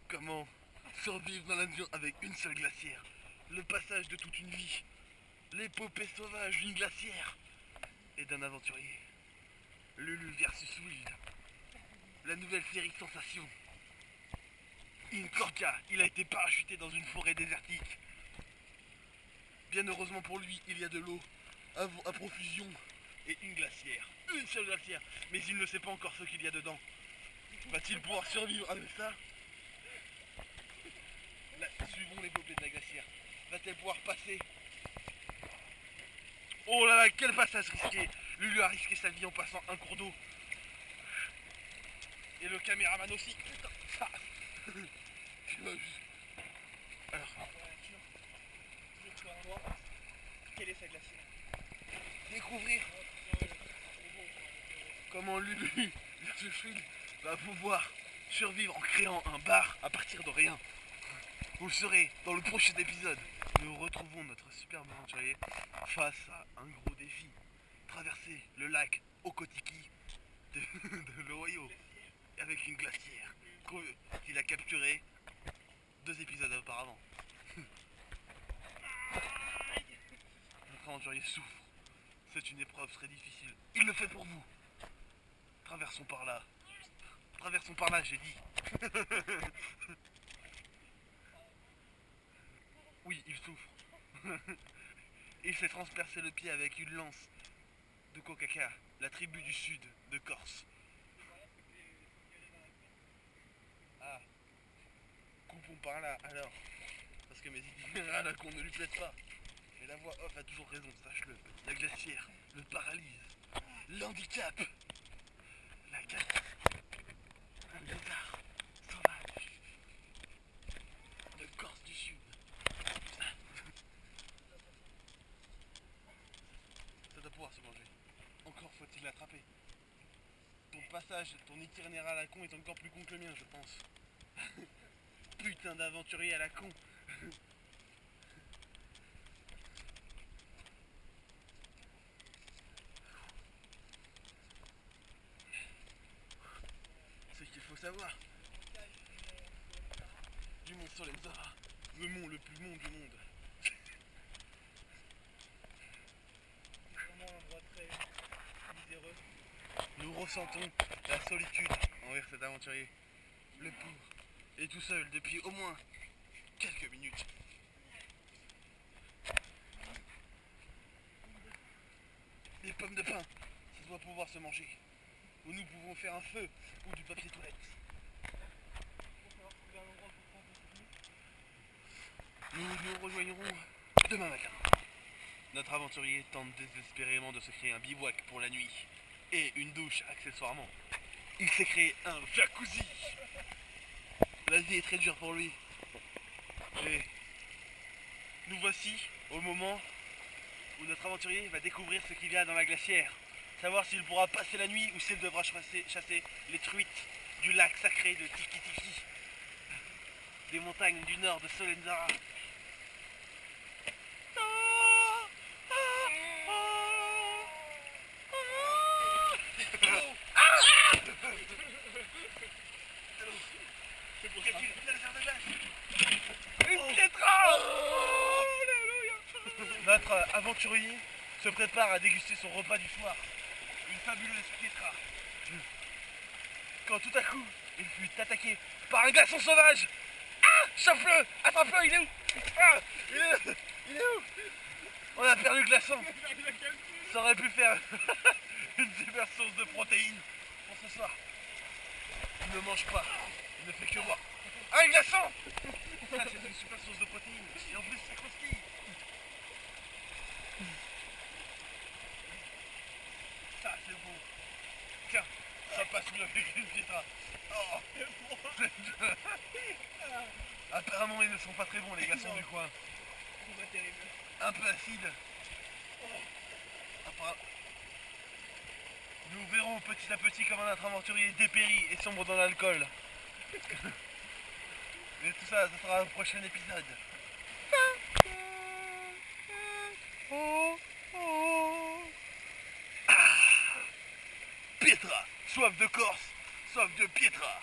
Comment survivre dans l'avion avec une seule glacière? Le passage de toute une vie. L'épopée sauvage d'une glacière et d'un aventurier. Lulu versus Wild. La nouvelle série Sensation. Incordia, il a été parachuté dans une forêt désertique. Bien heureusement pour lui, il y a de l'eau à profusion et une glacière. Une seule glacière. Mais il ne sait pas encore ce qu'il y a dedans. Va-t-il pouvoir survivre avec ça? Là, suivons l'épopée de la glacière. Va-t-elle pouvoir passer? Oh là là, quel passage risqué! Lulu a risqué sa vie en passant un cours d'eau. Et le caméraman aussi. Putain, ça. Alors, quelle est sa glacière? Découvrir comment Lulu versus Wild va pouvoir survivre en créant un bar à partir de rien. Vous le saurez dans le prochain épisode. Nous retrouvons notre superbe aventurier face à un gros défi. Traverser le lac Okotiki de l'Ohio avec une glacière qu'il a capturée 2 épisodes auparavant. Notre aventurier souffre. C'est une épreuve très difficile. Il le fait pour vous. Traversons par là. Traversons par là, j'ai dit. Oui, il souffre. Il s'est transpercé le pied avec une lance de Kokaka, la tribu du sud de Corse. Ah, coupons par là alors. Parce que mes idées à la con ne lui plaisent pas. Mais la voix off a toujours raison, sache-le. La glacière le paralyse. L'handicap. La carte. Un lézard sauvage de Corse du Sud. Ça doit pouvoir se manger. Encore faut-il l'attraper. Ton passage, ton itinéraire à la con est encore plus con que le mien, je pense. Putain d'aventurier à la con. Ce qu'il faut savoir. Du mont Solenzara, le mont le plus mont du monde. C'est vraiment un endroit très miséreux. Nous ressentons la solitude envers cet aventurier. Le pauvre est tout seul depuis au moins quelques minutes. Des pommes de pin, ça doit pouvoir se manger. Ou nous pouvons faire un feu ou du papier toilette. Nous nous rejoignerons demain matin. Notre aventurier tente désespérément de se créer un bivouac pour la nuit et une douche accessoirement. Il s'est créé un jacuzzi. La vie est très dure pour lui. Et nous voici au moment où notre aventurier va découvrir ce qu'il y a dans la glacière. Savoir s'il pourra passer la nuit ou s'il devra chasser les truites du lac sacré de Tiki Tiki, des montagnes du nord de Solenzara. Une pietra! Notre aventurier se prépare à déguster son repas du soir. Une fabuleuse pietra. Quand tout à coup, il fut attaqué par un glaçon sauvage. Ah! Chope-le! Attrape-le! Il est où? Ah! Il est où? On a perdu le glaçon. Ça aurait pu faire une super source de protéines pour ce soir. Il ne mange pas. Il ne fait que boire. Ah, un glaçon! Ça, c'est une super source de protéines. Et en plus, ça croustille. Ça, c'est bon. Tiens, ça passe mieux avec une pietra. Oh. Apparemment, ils ne sont pas très bons, les glaçons du coin. C'est pas terrible. Un peu acide. Nous verrons petit à petit comment notre aventurier dépérit et sombre dans l'alcool. Mais tout ça, ça sera au prochain épisode. Ah, Pietra, soif de Corse, soif de Pietra.